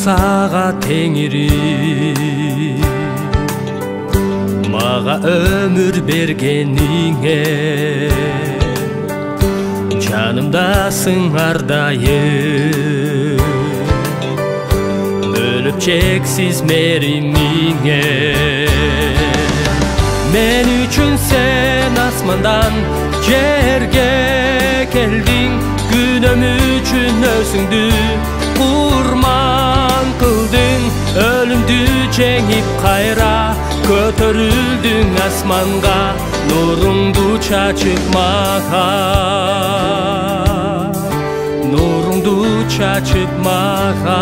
сага теңири мага өмүр бергениңе жанымдасың ардайым бөлүп чексиз меримиңе мен үчүн сен асмандан жерге келдиң күнөм үчүн өзүңдү курман кылдың өлүмдү жеңип кайра көтөрүлдүң асманга нуруңду чачып мага нуруңду чачып мага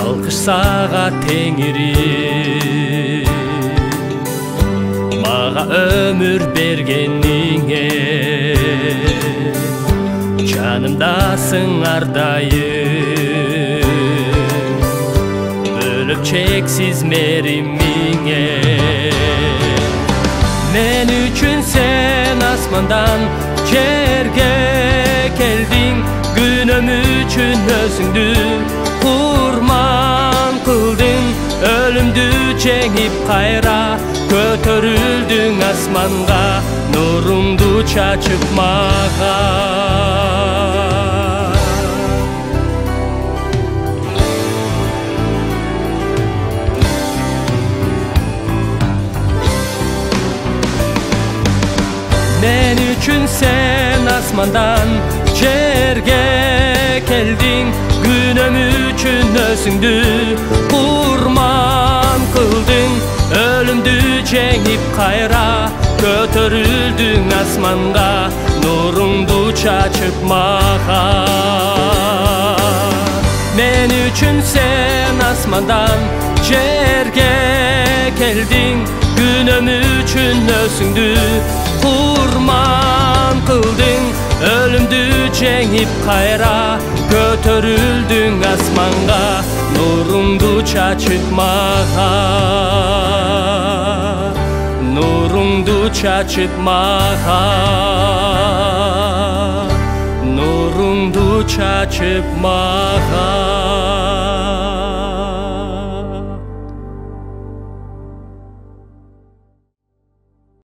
алкыш сага теңири мага өмүр бергениңе жанымдасың ардайым бөлүп чексиз меримиңе мен үчүн сен асмандан жерге келдиң күнөм үчүн өзүңдү курман кылдың өлүмдү жеңип кайра көтөрүлдүң асманга нуруңду чачып мага мен үчүн сен асмандан жерге келдиң күнөм үчүн өзүңдү курман кылдың өлүмдү жеңип кайра көтөрүлдүң асманга нуруңду чачып мага мен үчүн сен асмандан жерге келдиң күнөм үчүн өзүңдү курман кылдың өлүмдү жеңип кайра көтөрүлдүң асманга нуруңду чачып мага нуруңду чачып мага нуруңду чачып мага